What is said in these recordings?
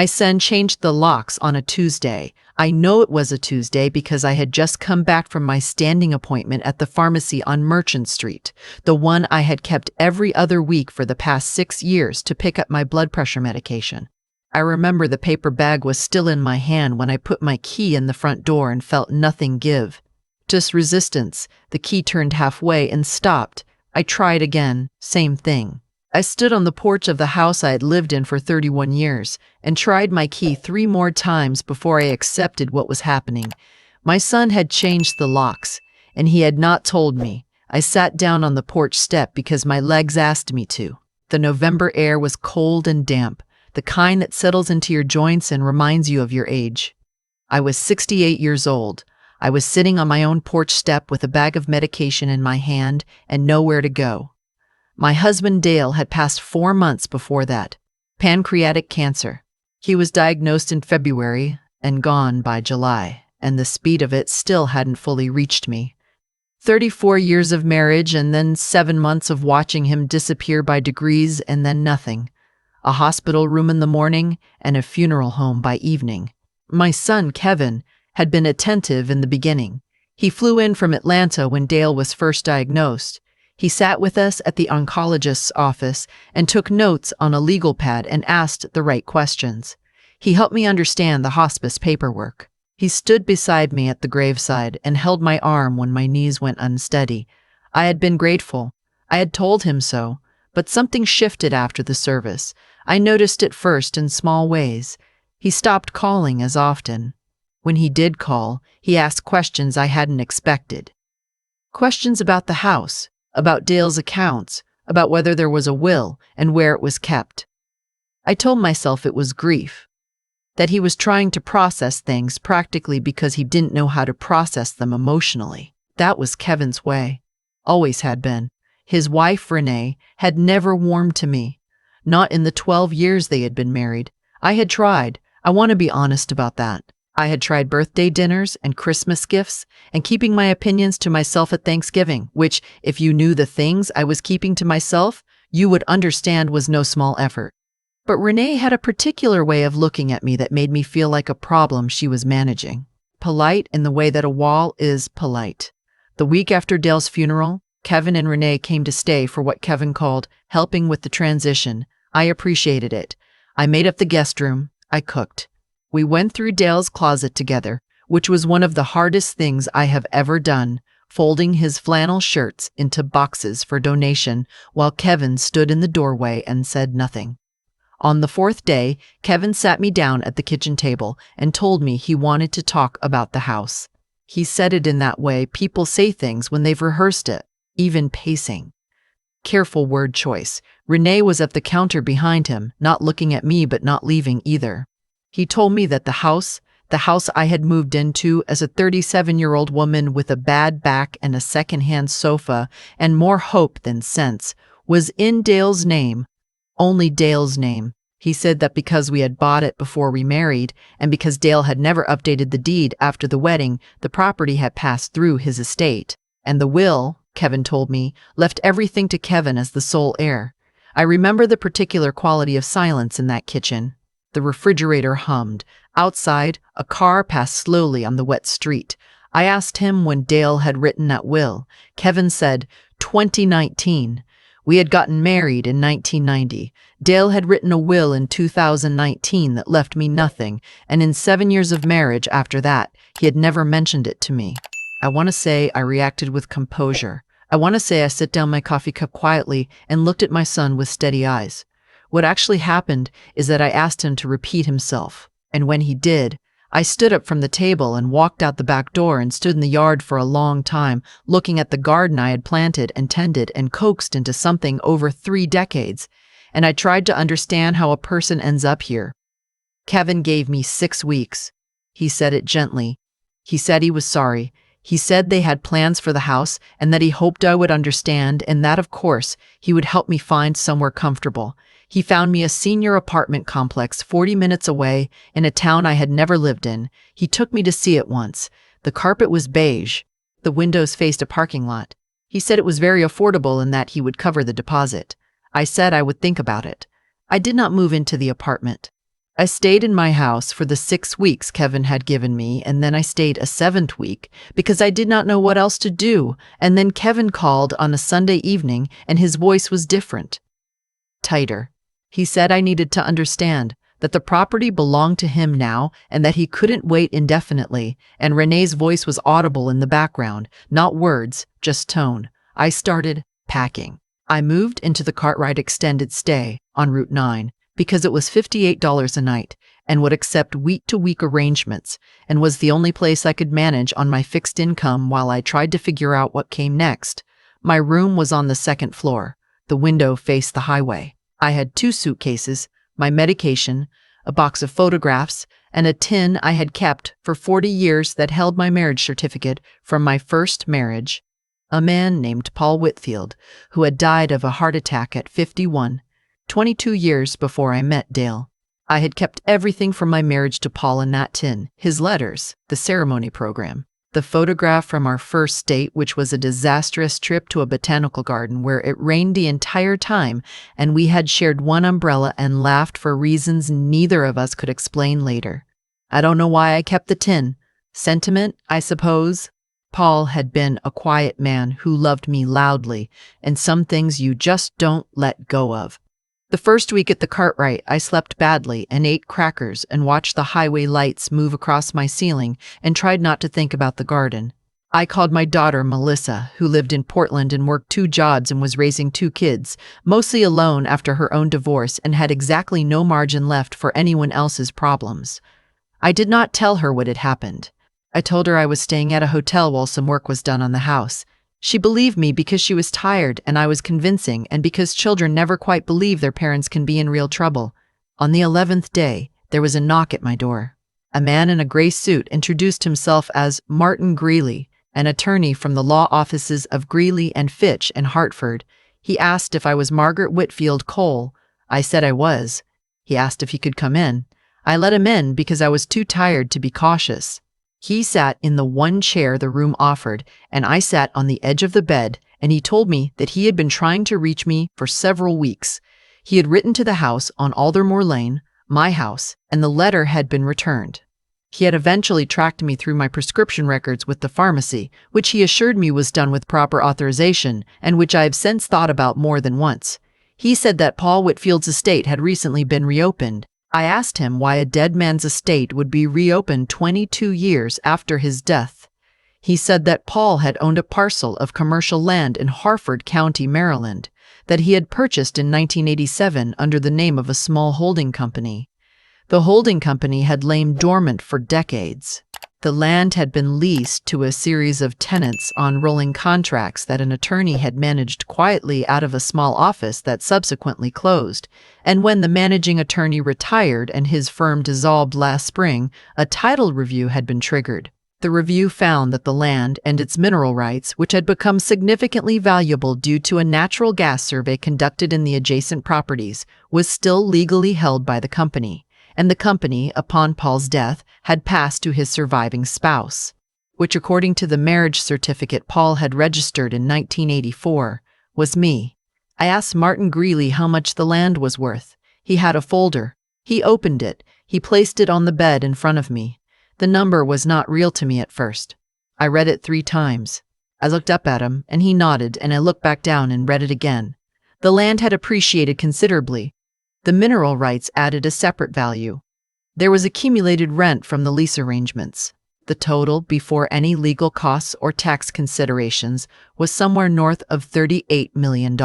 My son changed the locks on a Tuesday. I know it was a Tuesday because I had just come back from my standing appointment at the pharmacy on Merchant Street, the one I had kept every other week for the past 6 years to pick up my blood pressure medication. I remember the paper bag was still in my hand when I put my key in the front door and felt nothing give. Just resistance. The key turned halfway and stopped. I tried again. Same thing. I stood on the porch of the house I had lived in for 31 years and tried my key 3 more times before I accepted what was happening. My son had changed the locks, and he had not told me. I sat down on the porch step because my legs asked me to. The November air was cold and damp, the kind that settles into your joints and reminds you of your age. I was 68 years old. I was sitting on my own porch step with a bag of medication in my hand and nowhere to go. My husband Dale had passed 4 months before that. Pancreatic cancer. He was diagnosed in February and gone by July, and the speed of it still hadn't fully reached me. 34 years of marriage and then 7 months of watching him disappear by degrees and then nothing. A hospital room in the morning and a funeral home by evening. My son, Kevin, had been attentive in the beginning. He flew in from Atlanta when Dale was first diagnosed. He sat with us at the oncologist's office and took notes on a legal pad and asked the right questions. He helped me understand the hospice paperwork. He stood beside me at the graveside and held my arm when my knees went unsteady. I had been grateful. I had told him so, but something shifted after the service. I noticed it first in small ways. He stopped calling as often. When he did call, he asked questions I hadn't expected. Questions about the house, about Dale's accounts, about whether there was a will and where it was kept. I told myself it was grief, that he was trying to process things practically because he didn't know how to process them emotionally. That was Kevin's way. Always had been. His wife, Renee, had never warmed to me. Not in the 12 years they had been married. I had tried. I want to be honest about that. I had tried birthday dinners and Christmas gifts and keeping my opinions to myself at Thanksgiving, which, if you knew the things I was keeping to myself, you would understand was no small effort. But Renee had a particular way of looking at me that made me feel like a problem she was managing. Polite in the way that a wall is polite. The week after Dale's funeral, Kevin and Renee came to stay for what Kevin called helping with the transition. I appreciated it. I made up the guest room. I cooked. We went through Dale's closet together, which was one of the hardest things I have ever done, folding his flannel shirts into boxes for donation while Kevin stood in the doorway and said nothing. On the 4th day, Kevin sat me down at the kitchen table and told me he wanted to talk about the house. He said it in that way people say things when they've rehearsed it, even pacing. Careful word choice. Renee was at the counter behind him, not looking at me but not leaving either. He told me that the house I had moved into as a 37-year-old woman with a bad back and a second-hand sofa and more hope than sense, was in Dale's name, only Dale's name. He said that because we had bought it before we married and because Dale had never updated the deed after the wedding, the property had passed through his estate. And the will, Kevin told me, left everything to Kevin as the sole heir. I remember the particular quality of silence in that kitchen. The refrigerator hummed. Outside, a car passed slowly on the wet street. I asked him when Dale had written that will. Kevin said, 2019. We had gotten married in 1990. Dale had written a will in 2019 that left me nothing, and in 7 years of marriage after that, he had never mentioned it to me. I want to say I reacted with composure. I want to say I set down my coffee cup quietly and looked at my son with steady eyes. What actually happened is that I asked him to repeat himself, and when he did, I stood up from the table and walked out the back door and stood in the yard for a long time, looking at the garden I had planted and tended and coaxed into something over 3 decades, and I tried to understand how a person ends up here. Kevin gave me 6 weeks. He said it gently. He said he was sorry. He said they had plans for the house and that he hoped I would understand and that, of course, he would help me find somewhere comfortable. He found me a senior apartment complex 40 minutes away in a town I had never lived in. He took me to see it once. The carpet was beige. The windows faced a parking lot. He said it was very affordable and that he would cover the deposit. I said I would think about it. I did not move into the apartment. I stayed in my house for the 6 weeks Kevin had given me, and then I stayed a 7th week because I did not know what else to do, and then Kevin called on a Sunday evening and his voice was different. Tighter. He said I needed to understand that the property belonged to him now and that he couldn't wait indefinitely, and Renee's voice was audible in the background, not words, just tone. I started packing. I moved into the Cartwright extended stay on Route 9 because it was $58 a night and would accept week-to-week arrangements and was the only place I could manage on my fixed income while I tried to figure out what came next. My room was on the 2nd floor. The window faced the highway. I had 2 suitcases, my medication, a box of photographs, and a tin I had kept for 40 years that held my marriage certificate from my first marriage. A man named Paul Whitfield, who had died of a heart attack at 51, 22 years before I met Dale. I had kept everything from my marriage to Paul in that tin: his letters, the ceremony program, the photograph from our first date, which was a disastrous trip to a botanical garden where it rained the entire time and we had shared one umbrella and laughed for reasons neither of us could explain later. I don't know why I kept the tin. Sentiment, I suppose. Paul had been a quiet man who loved me loudly, and some things you just don't let go of. The first week at the Cartwright, I slept badly and ate crackers and watched the highway lights move across my ceiling and tried not to think about the garden. I called my daughter Melissa, who lived in Portland and worked 2 jobs and was raising 2 kids, mostly alone after her own divorce, and had exactly no margin left for anyone else's problems. I did not tell her what had happened. I told her I was staying at a hotel while some work was done on the house. She believed me because she was tired and I was convincing, and because children never quite believe their parents can be in real trouble. On the 11th day, there was a knock at my door. A man in a gray suit introduced himself as Martin Greeley, an attorney from the law offices of Greeley and Fitch in Hartford. He asked if I was Margaret Whitfield Cole. I said I was. He asked if he could come in. I let him in because I was too tired to be cautious. He sat in the one chair the room offered, and I sat on the edge of the bed, and he told me that he had been trying to reach me for several weeks. He had written to the house on Aldermore Lane, my house, and the letter had been returned. He had eventually tracked me through my prescription records with the pharmacy, which he assured me was done with proper authorization, and which I have since thought about more than once. He said that Paul Whitfield's estate had recently been reopened. I asked him why a dead man's estate would be reopened 22 years after his death. He said that Paul had owned a parcel of commercial land in Harford County, Maryland, that he had purchased in 1987 under the name of a small holding company. The holding company had lain dormant for decades. The land had been leased to a series of tenants on rolling contracts that an attorney had managed quietly out of a small office that subsequently closed, and when the managing attorney retired and his firm dissolved last spring, a title review had been triggered. The review found that the land and its mineral rights, which had become significantly valuable due to a natural gas survey conducted in the adjacent properties, was still legally held by the company, and the company, upon Paul's death, had passed to his surviving spouse, which, according to the marriage certificate Paul had registered in 1984, was me. I asked Martin Greeley how much the land was worth. He had a folder. He opened it. He placed it on the bed in front of me. The number was not real to me at first. I read it 3 times. I looked up at him, and he nodded, and I looked back down and read it again. The land had appreciated considerably. The mineral rights added a separate value. There was accumulated rent from the lease arrangements. The total, before any legal costs or tax considerations, was somewhere north of $38 million.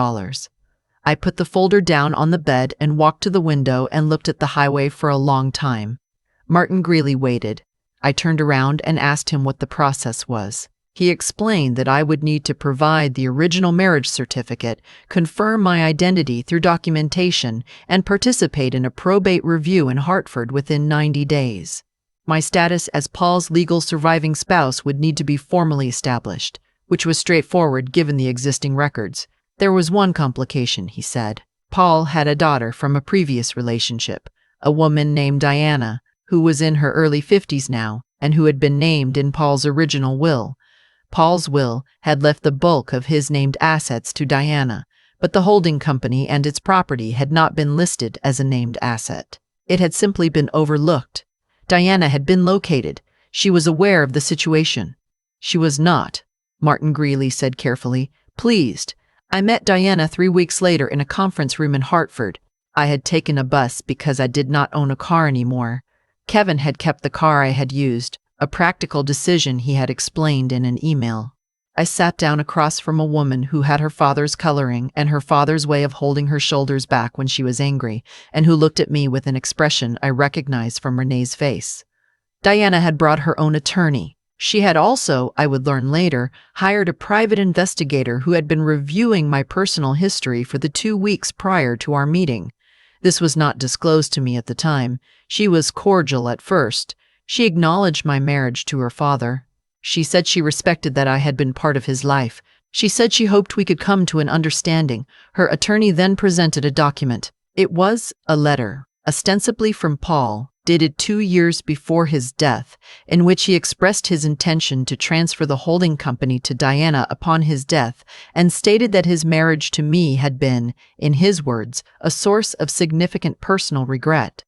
I put the folder down on the bed and walked to the window and looked at the highway for a long time. Martin Greeley waited. I turned around and asked him what the process was. He explained that I would need to provide the original marriage certificate, confirm my identity through documentation, and participate in a probate review in Hartford within 90 days. My status as Paul's legal surviving spouse would need to be formally established, which was straightforward given the existing records. There was one complication, he said. Paul had a daughter from a previous relationship, a woman named Diana, who was in her early 50s now, and who had been named in Paul's original will. Paul's will had left the bulk of his named assets to Diana, but the holding company and its property had not been listed as a named asset. It had simply been overlooked. Diana had been located. She was aware of the situation. She was not, Martin Greeley said carefully, pleased. I met Diana 3 weeks later in a conference room in Hartford. I had taken a bus because I did not own a car anymore. Kevin had kept the car I had used, a practical decision he had explained in an email. I sat down across from a woman who had her father's coloring and her father's way of holding her shoulders back when she was angry, and who looked at me with an expression I recognized from Renee's face. Diana had brought her own attorney. She had also, I would learn later, hired a private investigator who had been reviewing my personal history for the 2 weeks prior to our meeting. This was not disclosed to me at the time. She was cordial at first. She acknowledged my marriage to her father. She said she respected that I had been part of his life. She said she hoped we could come to an understanding. Her attorney then presented a document. It was a letter, ostensibly from Paul, dated 2 years before his death, in which he expressed his intention to transfer the holding company to Diana upon his death and stated that his marriage to me had been, in his words, a source of significant personal regret.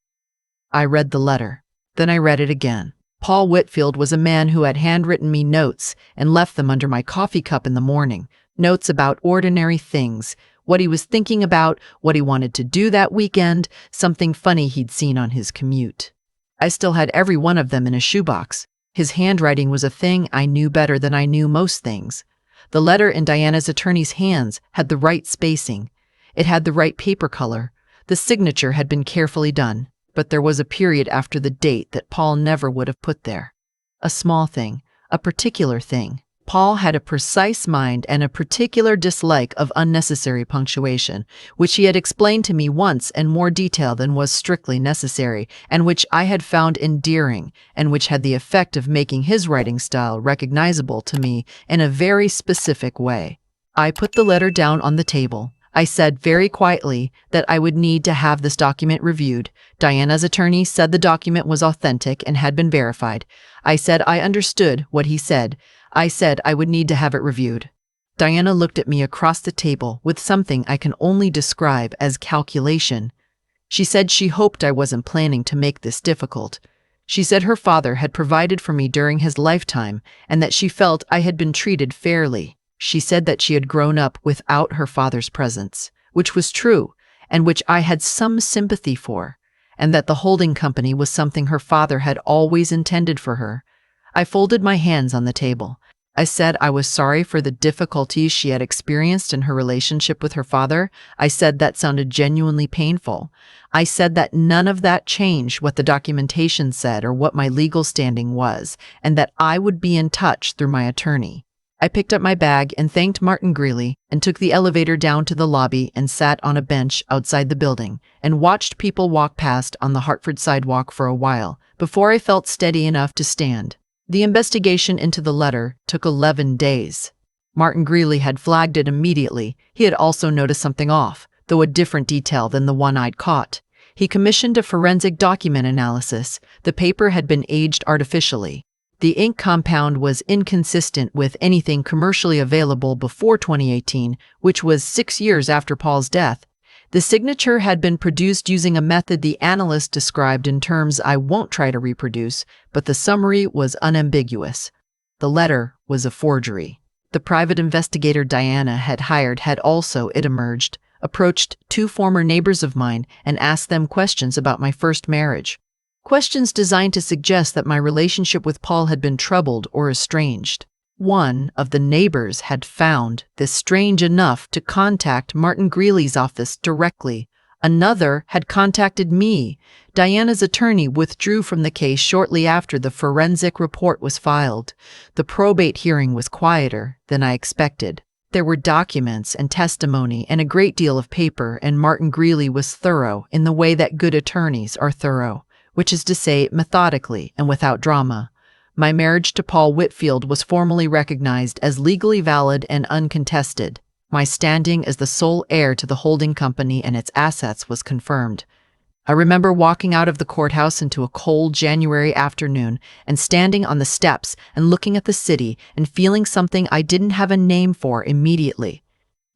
I read the letter. Then I read it again. Paul Whitfield was a man who had handwritten me notes and left them under my coffee cup in the morning, notes about ordinary things, what he was thinking about, what he wanted to do that weekend, something funny he'd seen on his commute. I still had every one of them in a shoebox. His handwriting was a thing I knew better than I knew most things. The letter in Diana's attorney's hands had the right spacing. It had the right paper color. The signature had been carefully done, but there was a period after the date that Paul never would have put there. A small thing, a particular thing. Paul had a precise mind and a particular dislike of unnecessary punctuation, which he had explained to me once in more detail than was strictly necessary, and which I had found endearing, and which had the effect of making his writing style recognizable to me in a very specific way. I put the letter down on the table. I said very quietly that I would need to have this document reviewed. Diana's attorney said the document was authentic and had been verified. I said I understood what he said. I said I would need to have it reviewed. Diana looked at me across the table with something I can only describe as calculation. She said she hoped I wasn't planning to make this difficult. She said her father had provided for me during his lifetime and that she felt I had been treated fairly. She said that she had grown up without her father's presence, which was true, and which I had some sympathy for, and that the holding company was something her father had always intended for her. I folded my hands on the table. I said I was sorry for the difficulties she had experienced in her relationship with her father. I said that sounded genuinely painful. I said that none of that changed what the documentation said or what my legal standing was, and that I would be in touch through my attorney. I picked up my bag and thanked Martin Greeley and took the elevator down to the lobby and sat on a bench outside the building and watched people walk past on the Hartford sidewalk for a while before I felt steady enough to stand. The investigation into the letter took 11 days. Martin Greeley had flagged it immediately. He had also noticed something off, though a different detail than the one I'd caught. He commissioned a forensic document analysis. The paper had been aged artificially. The ink compound was inconsistent with anything commercially available before 2018, which was 6 years after Paul's death. The signature had been produced using a method the analyst described in terms I won't try to reproduce, but the summary was unambiguous. The letter was a forgery. The private investigator Diana had hired had also, it emerged, approached 2 former neighbors of mine and asked them questions about my first marriage. Questions designed to suggest that my relationship with Paul had been troubled or estranged. One of the neighbors had found this strange enough to contact Martin Greeley's office directly. Another had contacted me. Diana's attorney withdrew from the case shortly after the forensic report was filed. The probate hearing was quieter than I expected. There were documents and testimony and a great deal of paper, and Martin Greeley was thorough in the way that good attorneys are thorough, which is to say methodically and without drama. My marriage to Paul Whitfield was formally recognized as legally valid and uncontested. My standing as the sole heir to the holding company and its assets was confirmed. I remember walking out of the courthouse into a cold January afternoon and standing on the steps and looking at the city and feeling something I didn't have a name for immediately.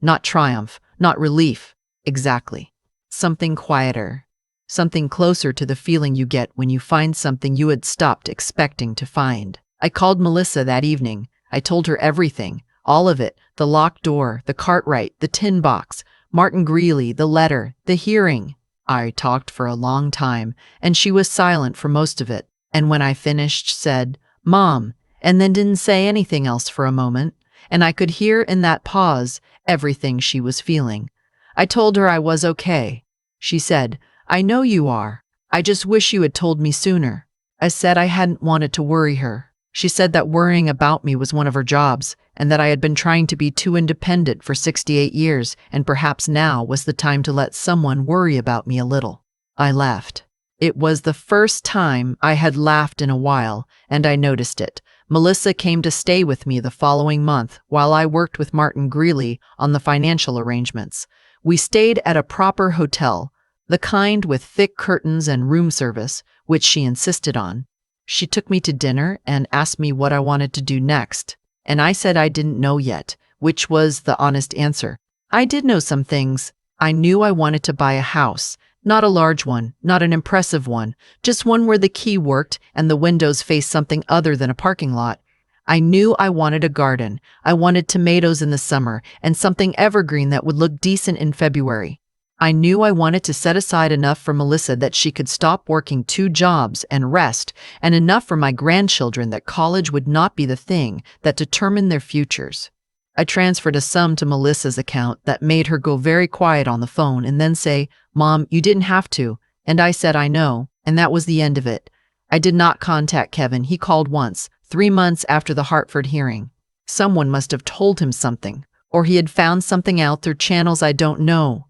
Not triumph, not relief, exactly. Something quieter. something closer to the feeling you get when you find something you had stopped expecting to find. I called Melissa that evening. I told her everything, all of it, the locked door, the Cartwright, the tin box, Martin Greeley, the letter, the hearing. I talked for a long time, and she was silent for most of it, and when I finished said, "Mom," and then didn't say anything else for a moment, and I could hear in that pause everything she was feeling. I told her I was okay. She said, "I know you are. I just wish you had told me sooner." I said I hadn't wanted to worry her. She said that worrying about me was one of her jobs, and that I had been trying to be too independent for 68 years, and perhaps now was the time to let someone worry about me a little. I laughed. It was the first time I had laughed in a while, and I noticed it. Melissa came to stay with me the following month while I worked with Martin Greeley on the financial arrangements. We stayed at a proper hotel, the kind with thick curtains and room service, which she insisted on. She took me to dinner and asked me what I wanted to do next, and I said I didn't know yet, which was the honest answer. I did know some things. I knew I wanted to buy a house, not a large one, not an impressive one, just one where the key worked and the windows faced something other than a parking lot. I knew I wanted a garden. I wanted tomatoes in the summer and something evergreen that would look decent in February. I knew I wanted to set aside enough for Melissa that she could stop working 2 jobs and rest, and enough for my grandchildren that college would not be the thing that determined their futures. I transferred a sum to Melissa's account that made her go very quiet on the phone and then say, "Mom, you didn't have to." And I said, "I know," and that was the end of it. I did not contact Kevin. He called once, 3 months after the Hartford hearing. Someone must have told him something, or he had found something out through channels I don't know.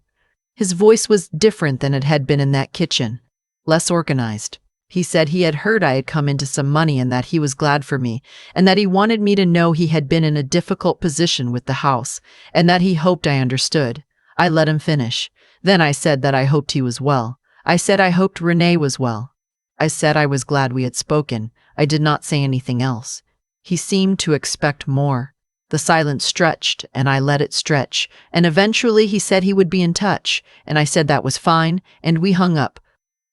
His voice was different than it had been in that kitchen, less organized. He said he had heard I had come into some money and that he was glad for me, and that he wanted me to know he had been in a difficult position with the house, and that he hoped I understood. I let him finish. Then I said that I hoped he was well. I said I hoped Renee was well. I said I was glad we had spoken. I did not say anything else. He seemed to expect more. The silence stretched, and I let it stretch, and eventually he said he would be in touch, and I said that was fine, and we hung up.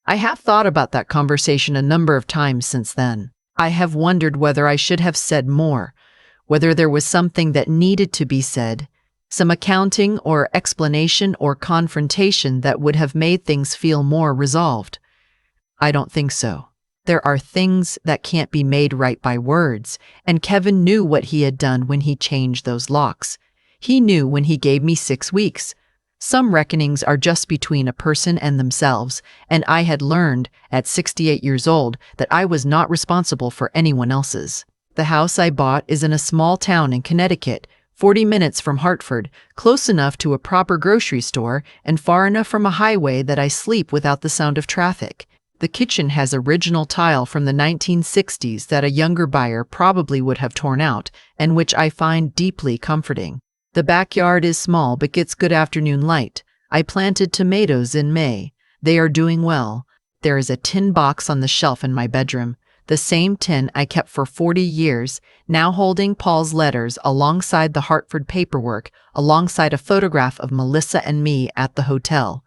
I have thought about that conversation a number of times since then. I have wondered whether I should have said more, whether there was something that needed to be said, some accounting or explanation or confrontation that would have made things feel more resolved. I don't think so. There are things that can't be made right by words, and Kevin knew what he had done when he changed those locks. He knew when he gave me 6 weeks. Some reckonings are just between a person and themselves, and I had learned, at 68 years old, that I was not responsible for anyone else's. The house I bought is in a small town in Connecticut, 40 minutes from Hartford, close enough to a proper grocery store, and far enough from a highway that I sleep without the sound of traffic. The kitchen has original tile from the 1960s that a younger buyer probably would have torn out, and which I find deeply comforting. The backyard is small but gets good afternoon light. I planted tomatoes in May. They are doing well. There is a tin box on the shelf in my bedroom, the same tin I kept for 40 years, now holding Paul's letters alongside the Hartford paperwork, alongside a photograph of Melissa and me at the hotel.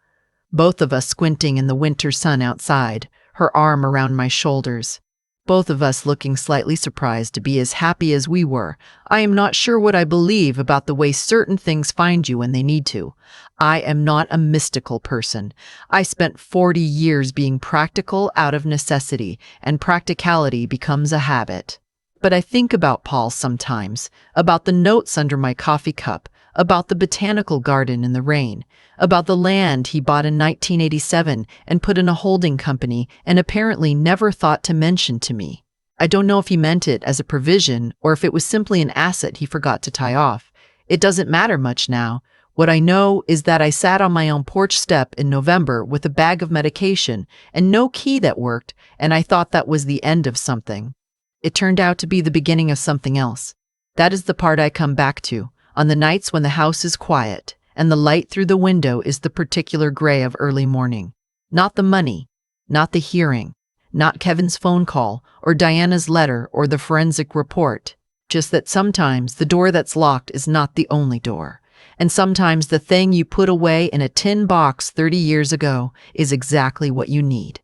Both of us squinting in the winter sun outside, her arm around my shoulders. Both of us looking slightly surprised to be as happy as we were. I am not sure what I believe about the way certain things find you when they need to. I am not a mystical person. I spent 40 years being practical out of necessity, and practicality becomes a habit. But I think about Paul sometimes, about the notes under my coffee cup, about the botanical garden in the rain, about the land he bought in 1987 and put in a holding company and apparently never thought to mention to me. I don't know if he meant it as a provision or if it was simply an asset he forgot to tie off. It doesn't matter much now. What I know is that I sat on my own porch step in November with a bag of medication and no key that worked, and I thought that was the end of something. It turned out to be the beginning of something else. That is the part I come back to, on the nights when the house is quiet and the light through the window is the particular gray of early morning. Not the money, not the hearing, not Kevin's phone call or Diana's letter or the forensic report, just that sometimes the door that's locked is not the only door, And sometimes the thing you put away in a tin box 30 years ago is exactly what you need.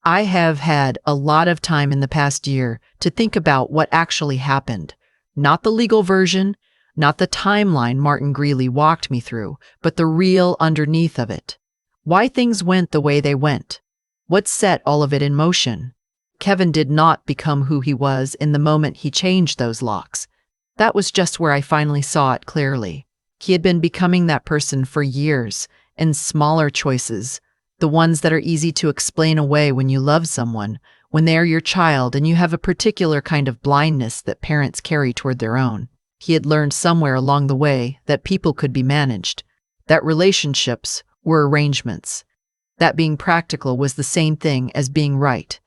I have had a lot of time in the past year to think about what actually happened. Not the legal version, not the timeline Martin Greeley walked me through, but the real underneath of it. Why things went the way they went. What set all of it in motion? Kevin did not become who he was in the moment he changed those locks. That was just where I finally saw it clearly. He had been becoming that person for years, in smaller choices, the ones that are easy to explain away when you love someone, when they are your child and you have a particular kind of blindness that parents carry toward their own. He had learned somewhere along the way that people could be managed, that relationships were arrangements, that being practical was the same thing as being right.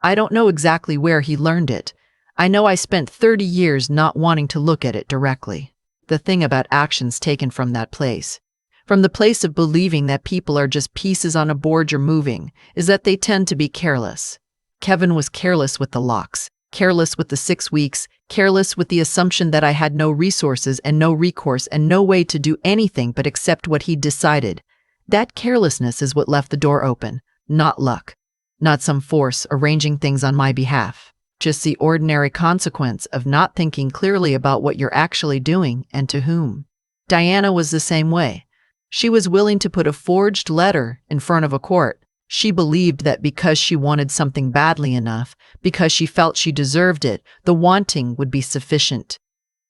I don't know exactly where he learned it. I know I spent 30 years not wanting to look at it directly. The thing about actions taken from that place, from the place of believing that people are just pieces on a board you're moving, is that they tend to be careless. Kevin was careless with the locks, careless with the 6 weeks, careless with the assumption that I had no resources and no recourse and no way to do anything but accept what he'd decided. That carelessness is what left the door open, not luck, not some force arranging things on my behalf. Just the ordinary consequence of not thinking clearly about what you're actually doing and to whom. Diana was the same way. She was willing to put a forged letter in front of a court. She believed that because she wanted something badly enough, because she felt she deserved it, the wanting would be sufficient.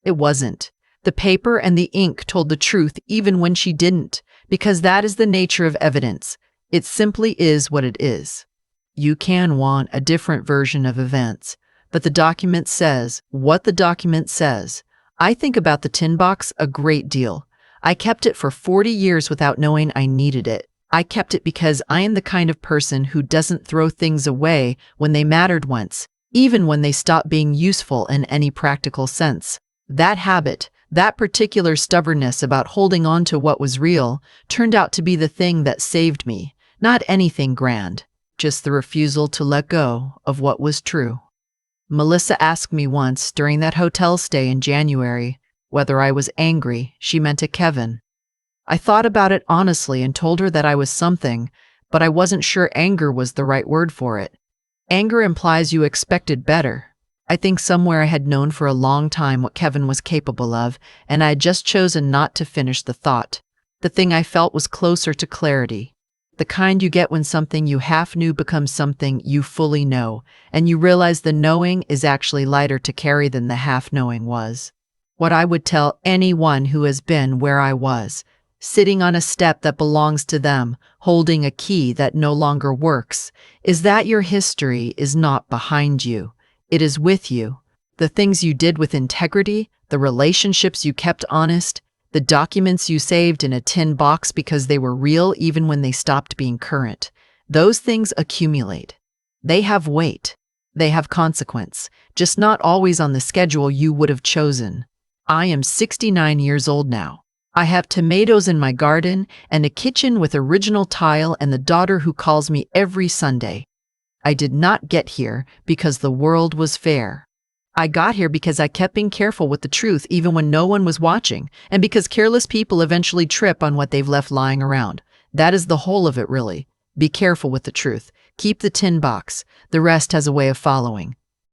It wasn't. The paper and the ink told the truth even when she didn't, because that is the nature of evidence. It simply is what it is. You can want a different version of events, but the document says what the document says. I think about the tin box a great deal. I kept it for 40 years without knowing I needed it. I kept it because I am the kind of person who doesn't throw things away when they mattered once, even when they stop being useful in any practical sense. That habit, that particular stubbornness about holding on to what was real, turned out to be the thing that saved me. Not anything grand, just the refusal to let go of what was true. Melissa asked me once during that hotel stay in January whether I was angry. She meant to Kevin. I thought about it honestly and told her that I was something, but I wasn't sure anger was the right word for it. Anger implies you expected better. I think somewhere I had known for a long time what Kevin was capable of, and I had just chosen not to finish the thought. The thing I felt was closer to clarity. The kind you get when something you half knew becomes something you fully know, and you realize the knowing is actually lighter to carry than the half-knowing was. What I would tell anyone who has been where I was, sitting on a step that belongs to them, holding a key that no longer works, is that your history is not behind you. It is with you. The things you did with integrity, the relationships you kept honest, the documents you saved in a tin box because they were real even when they stopped being current. Those things accumulate. They have weight. They have consequence, just not always on the schedule you would have chosen. I am 69 years old now. I have tomatoes in my garden and a kitchen with original tile and the daughter who calls me every Sunday. I did not get here because the world was fair. I got here because I kept being careful with the truth even when no one was watching, and because careless people eventually trip on what they've left lying around. That is the whole of it, really. Be careful with the truth. Keep the tin box. The rest has a way of following.